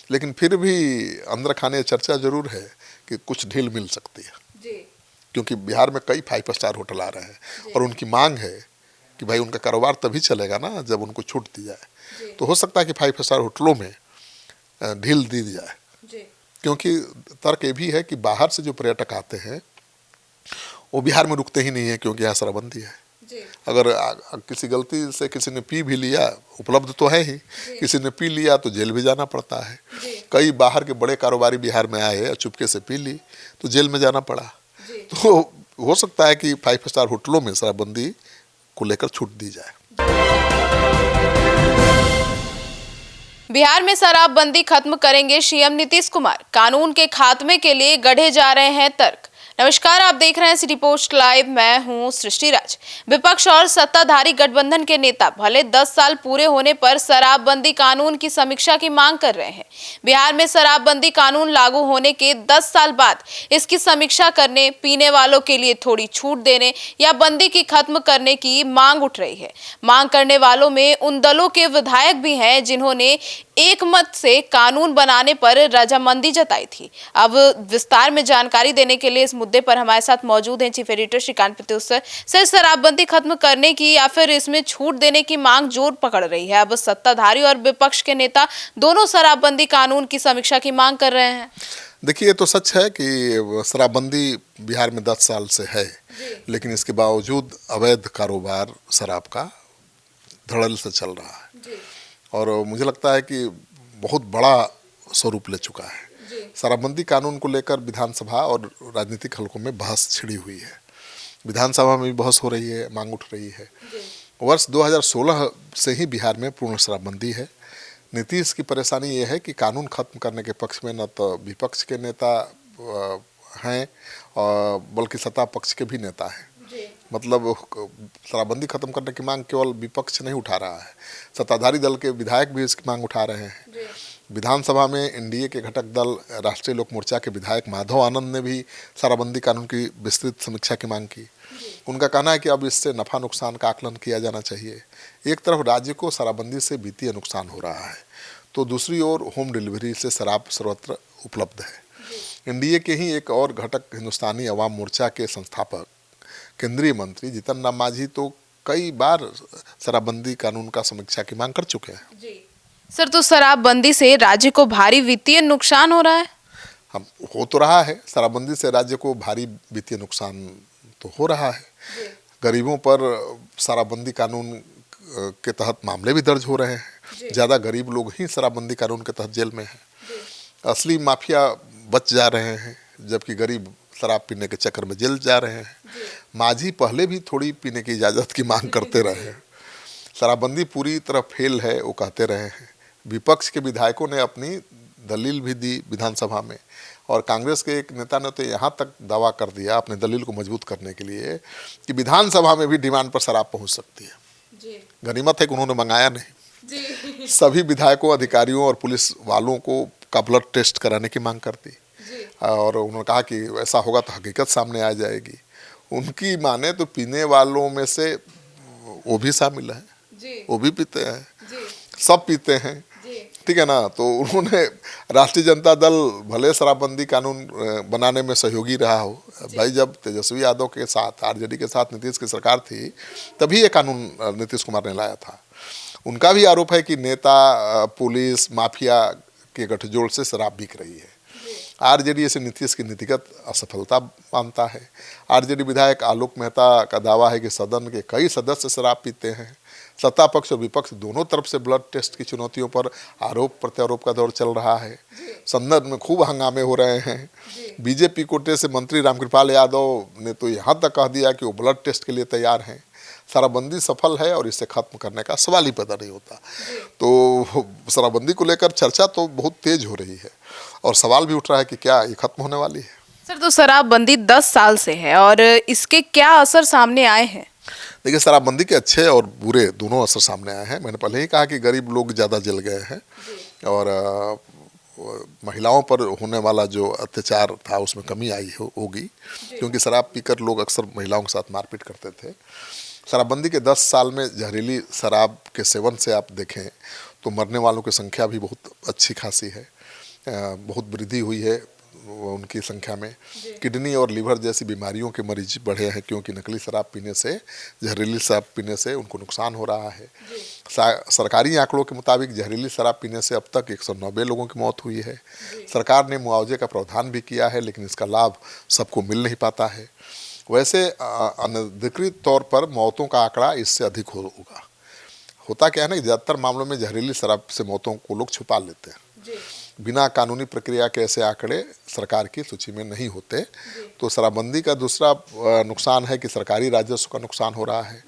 लेकिन फिर भी अंदर खाने चर्चा जरूर है कि कुछ ढील मिल सकती है जी। क्योंकि बिहार में कई 5 स्टार होटल आ रहे हैं और उनकी मांग है कि भाई उनका कारोबार तभी चलेगा ना जब उनको छूट दी जाए। तो हो सकता है कि 5 स्टार होटलों में ढील दी जाए, क्योंकि तर्क ये भी है कि बाहर से जो पर्यटक आते हैं वो बिहार में रुकते ही नहीं है, क्योंकि यहाँ शराबबंदी है। अगर किसी गलती से किसी ने पी भी लिया, उपलब्ध तो है ही, किसी ने पी लिया तो जेल भी जाना पड़ता है। कई बाहर के बड़े कारोबारी बिहार में आए और चुपके से पी ली तो जेल में जाना पड़ा। तो हो सकता है कि 5 स्टार होटलों में शराबबंदी को लेकर छूट दी जाए। बिहार में शराबबंदी खत्म करेंगे सीएम नीतीश कुमार, कानून के खात्मे के लिए गढ़े जा रहे हैं तर्क। नमस्कार, आप देख रहे हैं सिटी पोस्ट लाइव, मैं हूं सृष्टि राज। विपक्ष और सत्ताधारी गठबंधन के नेता भले 10 साल पूरे होने पर शराबबंदी कानून की समीक्षा की मांग कर रहे हैं। बिहार में शराबबंदी कानून लागू होने के 10 साल बाद इसकी समीक्षा करने, पीने वालों के लिए थोड़ी छूट देने या बंदी की खत्म करने की मांग उठ रही है। मांग करने वालों में उन दलों के विधायक भी हैं जिन्होंने एक मत से कानून बनाने पर रजामंदी जताई थी। अब विस्तार में जानकारी देने के लिए इस मुद्दे पर हमारे साथ मौजूद हैं chief editor Shrikant Pratyush sir. शराबबंदी खत्म करने की या फिर इसमें छूट देने की मांग जोर पकड़ रही है। अब सत्ताधारी और विपक्ष के नेता दोनों शराबबंदी कानून की समीक्षा की मांग कर रहे हैं। देखिए, ये तो सच है कि शराबबंदी बिहार में 10 साल से है, लेकिन इसके बावजूद अवैध कारोबार शराब का धड़ल्ले से चल रहा है और मुझे लगता है कि बहुत बड़ा स्वरूप ले चुका है। शराबबंदी कानून को लेकर विधानसभा और राजनीतिक हलकों में बहस छिड़ी हुई है। विधानसभा में भी बहस हो रही है, मांग उठ रही है। वर्ष 2016 से ही बिहार में पूर्ण शराबबंदी है। नीतीश की परेशानी ये है कि कानून खत्म करने के पक्ष में न तो विपक्ष के नेता हैं और बल्कि सत्ता पक्ष के भी नेता हैं। मतलब शराबबंदी खत्म करने की मांग केवल विपक्ष नहीं उठा रहा है, सत्ताधारी दल के विधायक भी इसकी मांग उठा रहे हैं। विधानसभा में एनडीए के घटक दल राष्ट्रीय लोक मोर्चा के विधायक माधव आनंद ने भी शराबबंदी कानून की विस्तृत समीक्षा की मांग की। उनका कहना है कि अब इससे नफा नुकसान का आकलन किया जाना चाहिए। एक तरफ राज्य को शराबबंदी से वित्तीय नुकसान हो रहा है, तो दूसरी ओर होम डिलीवरी से शराब सर्वत्र उपलब्ध है। एनडीए के ही एक और घटक हिंदुस्तानी अवाम मोर्चा के संस्थापक केंद्रीय मंत्री जीतन राम मांझी तो कई बार शराबबंदी कानून का समीक्षा की मांग कर चुके हैं। सर, तो शराबबंदी से राज्य को भारी वित्तीय नुकसान हो रहा है? हम हो तो रहा है, शराबबंदी से राज्य को भारी वित्तीय नुकसान तो हो रहा है। गरीबों पर शराबबंदी कानून के तहत मामले भी दर्ज हो रहे हैं। ज़्यादा गरीब लोग ही शराबबंदी कानून के तहत जेल में हैं। असली माफिया बच जा रहे हैं, जबकि गरीब शराब पीने के चक्कर में जेल जा रहे हैं। मांझी पहले भी थोड़ी पीने की इजाज़त की मांग करते रहे हैं। शराबबंदी पूरी तरह फेल है वो कहते रहे हैं। विपक्ष के विधायकों ने अपनी दलील भी दी विधानसभा में और कांग्रेस के एक नेता ने तो यहाँ तक दावा कर दिया अपने दलील को मजबूत करने के लिए कि विधानसभा में भी डिमांड पर शराब पहुँच सकती है। गनीमत है कि उन्होंने मंगाया नहीं। सभी विधायकों, अधिकारियों और पुलिस वालों का ब्लड टेस्ट कराने की मांग कर दी और उन्होंने कहा कि ऐसा होगा तो हकीकत सामने आ जाएगी। उनकी माने तो पीने वालों में से वो भी शामिल है, वो भी पीते हैं, सब पीते हैं, ठीक है ना। तो उन्होंने राष्ट्रीय जनता दल भले शराबबंदी कानून बनाने में सहयोगी रहा हो, भाई जब तेजस्वी यादव के साथ, आरजेडी के साथ नीतीश की सरकार थी तभी ये कानून नीतीश कुमार ने लाया था। उनका भी आरोप है कि नेता, पुलिस, माफिया के गठजोड़ से शराब बिक रही है। आरजेडी इसे नीतीश की नीतिगत असफलता मानता है। आरजेडी विधायक आलोक मेहता का दावा है कि सदन के कई सदस्य शराब पीते हैं। सत्ता पक्ष और विपक्ष दोनों तरफ से ब्लड टेस्ट की चुनौतियों पर आरोप प्रत्यारोप का दौर चल रहा है। संसद में खूब हंगामे हो रहे हैं। बीजेपी कोटे से मंत्री रामकृपाल यादव ने तो यहाँ तक कह दिया कि वो ब्लड टेस्ट के लिए तैयार हैं। शराबबंदी सफल है और इसे खत्म करने का सवाल ही पैदा नहीं होता। तो शराबबंदी को लेकर चर्चा तो बहुत तेज हो रही है और सवाल भी उठ रहा है कि क्या ये खत्म होने वाली है। सर, तो शराबबंदी 10 साल से है और इसके क्या असर सामने आए हैं? देखिए, शराबबंदी के अच्छे और बुरे दोनों असर सामने आए हैं। मैंने पहले ही कहा कि गरीब लोग ज़्यादा जल गए हैं और महिलाओं पर होने वाला जो अत्याचार था उसमें कमी आई होगी, क्योंकि शराब पीकर लोग अक्सर महिलाओं के साथ मारपीट करते थे। शराबबंदी के 10 साल में जहरीली शराब के सेवन से आप देखें तो मरने वालों की संख्या भी बहुत अच्छी खासी है, बहुत वृद्धि हुई है उनकी संख्या में। किडनी और लीवर जैसी बीमारियों के मरीज बढ़े हैं, क्योंकि नकली शराब पीने से, जहरीली शराब पीने से उनको नुकसान हो रहा है। सरकारी आंकड़ों के मुताबिक जहरीली शराब पीने से अब तक 190 लोगों की मौत हुई है। सरकार ने मुआवजे का प्रावधान भी किया है, लेकिन इसका लाभ सबको मिल नहीं पाता है। वैसे अनधिकृत तौर पर मौतों का आंकड़ा इससे अधिक होगा। होता क्या है ना, ज़्यादातर मामलों में जहरीली शराब से मौतों को लोग छुपा लेते हैं। बिना कानूनी प्रक्रिया के ऐसे आंकड़े सरकार की सूची में नहीं होते। तो शराबबंदी का दूसरा नुकसान है कि सरकारी राजस्व का नुकसान हो रहा है।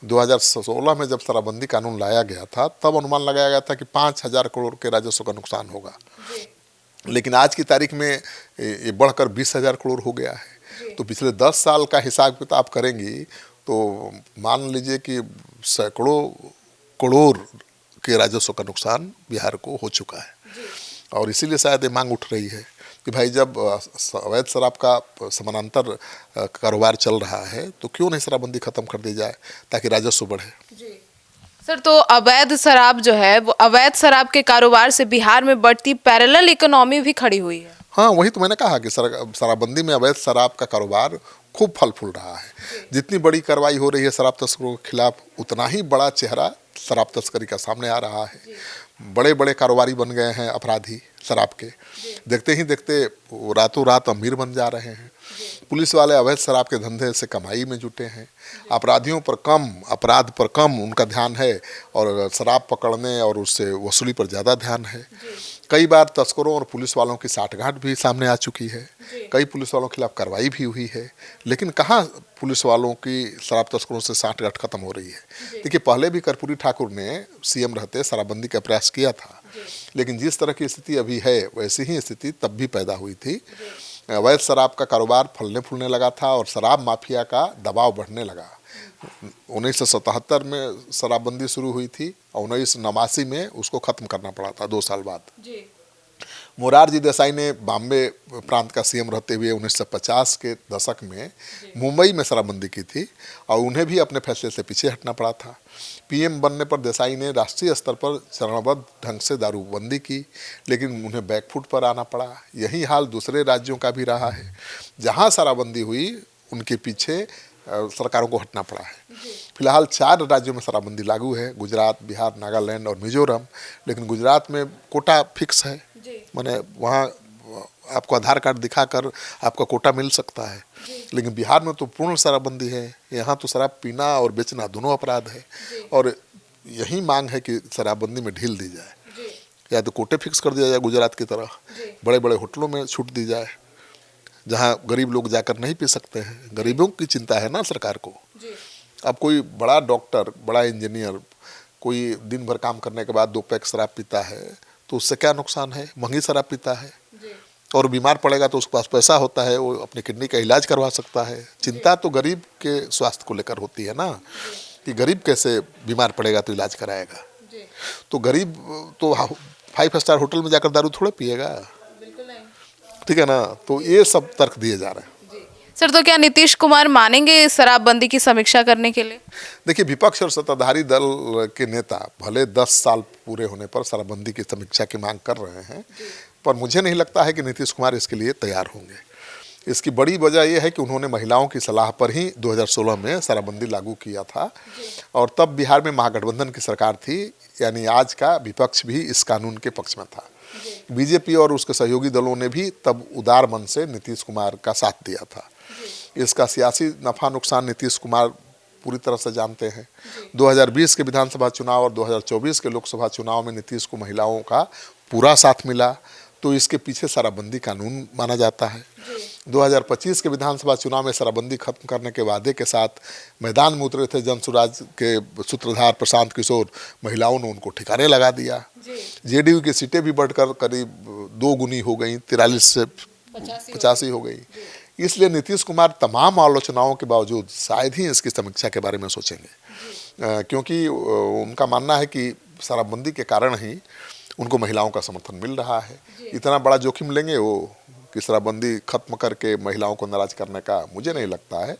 2016 में जब शराबबंदी कानून लाया गया था, तब अनुमान लगाया गया था कि 5,000 करोड़ के राजस्व का नुकसान होगा, लेकिन आज की तारीख में ये बढ़कर 20,000 करोड़ हो गया है। तो पिछले 10 साल का हिसाब किताब करेंगी तो मान लीजिए कि सैकड़ों करोड़ के राजस्व का नुकसान बिहार को हो चुका है। और इसीलिए शायद ये मांग उठ रही है कि भाई जब अवैध शराब का समानांतर कारोबार चल रहा है, तो क्यों नहीं शराबबंदी खत्म कर दी जाए ताकि राजस्व बढ़े। सर, तो अवैध शराब जो है वो अवैध शराब के कारोबार से बिहार में बढ़ती पैरेलल इकोनॉमी भी खड़ी हुई है। हाँ, वही तो मैंने कहा कि शराबबंदी में अवैध शराब का कारोबार खूब फल फूल रहा है। जितनी बड़ी कार्रवाई हो रही है शराब तस्करों के खिलाफ, उतना ही बड़ा चेहरा शराब तस्करी का सामने आ रहा है। बड़े बड़े कारोबारी बन गए हैं अपराधी शराब के, देखते ही देखते रातों रात अमीर बन जा रहे हैं। पुलिस वाले अवैध शराब के धंधे से कमाई में जुटे हैं। अपराधियों पर कम, अपराध पर कम उनका ध्यान है और शराब पकड़ने और उससे वसूली पर ज़्यादा ध्यान है। कई बार तस्करों और पुलिस वालों की साठगांठ भी सामने आ चुकी है। कई पुलिस वालों के खिलाफ कार्रवाई भी हुई है, लेकिन कहाँ पुलिस वालों की शराब तस्करों से साठगांठ खत्म हो रही है। देखिए, पहले भी कर्पूरी ठाकुर ने सीएम रहते शराबबंदी का प्रयास किया था, लेकिन जिस तरह की स्थिति अभी है वैसी ही स्थिति तब भी पैदा हुई थी। अवैध शराब का कारोबार फलने फूलने लगा था और शराब माफिया का दबाव बढ़ने लगा। 1977 में शराबबंदी शुरू हुई थी और 1989 में उसको खत्म करना पड़ा था 2 साल बाद। मोरारजी देसाई ने बॉम्बे प्रांत का सीएम रहते हुए 1950 के दशक में मुंबई में शराबबंदी की थी और उन्हें भी अपने फैसले से पीछे हटना पड़ा था। पीएम बनने पर देसाई ने राष्ट्रीय स्तर पर चरणबद्ध ढंग से दारूबंदी की, लेकिन उन्हें बैकफुट पर आना पड़ा। यही हाल दूसरे राज्यों का भी रहा है। जहां शराबबंदी हुई उनके पीछे सरकारों को हटना पड़ा है। फिलहाल 4 राज्यों में शराबबंदी लागू है, गुजरात, बिहार, नागालैंड और मिजोरम। लेकिन गुजरात में कोटा फिक्स है, माने वहाँ आपको आधार कार्ड दिखाकर आपका कोटा मिल सकता है। लेकिन बिहार में तो पूर्ण शराबबंदी है। यहाँ तो शराब पीना और बेचना दोनों अपराध है। और यही मांग है कि शराबबंदी में ढील दी जाए, या तो कोटे फिक्स कर दिया जाए गुजरात की तरह, बड़े बड़े होटलों में छूट दी जाए जहाँ गरीब लोग जाकर नहीं पी सकते हैं। गरीबों की चिंता है ना सरकार को। अब कोई बड़ा डॉक्टर, बड़ा इंजीनियर कोई दिन भर काम करने के बाद 2 पैक शराब पीता है, तो उससे क्या नुकसान है। महंगी शराब पीता है और बीमार पड़ेगा तो उसके पास पैसा होता है, वो अपनी किडनी का इलाज करवा सकता है। चिंता तो गरीब के स्वास्थ्य को लेकर होती है ना, कि गरीब कैसे बीमार पड़ेगा तो इलाज कराएगा। तो गरीब तो 5 स्टार होटल में जाकर दारू थोड़े पिएगा, ठीक है ना। तो ये सब तर्क दिए जा रहे हैं। सर, तो क्या नीतीश कुमार मानेंगे शराबबंदी की समीक्षा करने के लिए? देखिए, विपक्ष और सत्ताधारी दल के नेता भले 10 साल पूरे होने पर शराबबंदी की समीक्षा की मांग कर रहे हैं, पर मुझे नहीं लगता है कि नीतीश कुमार इसके लिए तैयार होंगे। इसकी बड़ी वजह यह है कि उन्होंने महिलाओं की सलाह पर ही 2016 में शराबबंदी लागू किया था और तब बिहार में महागठबंधन की सरकार थी, यानी आज का विपक्ष भी इस कानून के पक्ष में था। बीजेपी और उसके सहयोगी दलों ने भी तब उदार मन से नीतीश कुमार का साथ दिया था। इसका सियासी नफा नुकसान नीतीश कुमार पूरी तरह से जानते हैं। 2020 के विधानसभा चुनाव और 2024 के लोकसभा चुनाव में नीतीश को महिलाओं का पूरा साथ मिला, तो इसके पीछे शराबबंदी कानून माना जाता है। 2025 के विधानसभा चुनाव में शराबबंदी खत्म करने के वादे के साथ मैदान में उतरे थे जनसुराज के सूत्रधार प्रशांत किशोर। महिलाओं ने उनको ठिकाने लगा दिया। जेडीयू की सीटें भी बढ़कर करीब 2 गुनी हो गई, 43 से 85 हो गई। इसलिए नीतीश कुमार तमाम आलोचनाओं के बावजूद शायद ही इसकी समीक्षा के बारे में सोचेंगे, क्योंकि उनका मानना है कि शराबबंदी के कारण ही उनको महिलाओं का समर्थन मिल रहा है। इतना बड़ा जोखिम लेंगे वो कि शराबबंदी खत्म करके महिलाओं को नाराज करने का, मुझे नहीं लगता है।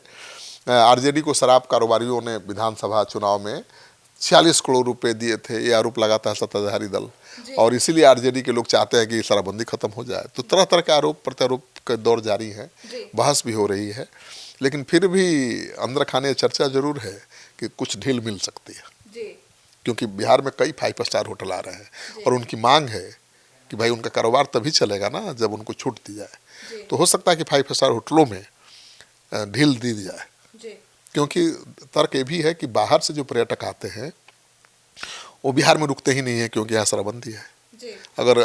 आरजेडी को शराब कारोबारियों ने विधानसभा चुनाव में 46 करोड़ रुपए दिए थे, ये आरोप लगाता है सत्ताधारी दल। और इसीलिए आरजेडी के लोग चाहते हैं कि शराबबंदी खत्म हो जाए। तो तरह तरह के आरोप प्रत्यारोप का दौर जारी है, बहस भी हो रही है, लेकिन फिर भी अंदर खाने चर्चा जरूर है कि कुछ ढील मिल सकती है, क्योंकि बिहार में कई 5 स्टार होटल आ रहे हैं और उनकी मांग है कि भाई उनका कारोबार तभी चलेगा ना जब उनको छूट दी जाए। तो हो सकता है कि 5 स्टार होटलों में ढील दी जाए, क्योंकि तर्क ये भी है कि बाहर से जो पर्यटक आते हैं वो बिहार में रुकते ही नहीं है, क्योंकि यहाँ शराबबंदी है। अगर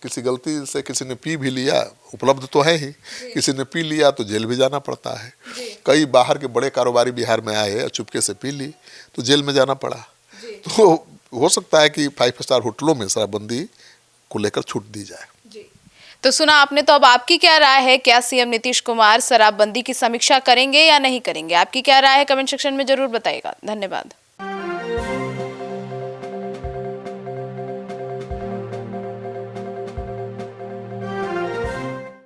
किसी गलती से किसी ने पी भी लिया, उपलब्ध तो है ही, किसी ने पी लिया तो जेल भी जाना पड़ता है। कई बाहर के बड़े कारोबारी बिहार में आए, चुपके से पी ली तो जेल में जाना पड़ा। तो हो सकता है कि 5 स्टार होटलों में शराबबंदी को लेकर छूट दी जाए। तो सुना आपने, तो अब आपकी क्या राय है? क्या सीएम नीतीश कुमार शराबबंदी की समीक्षा करेंगे या नहीं करेंगे? आपकी क्या राय है? कमेंट सेक्शन में जरूर बताइएगा। धन्यवाद।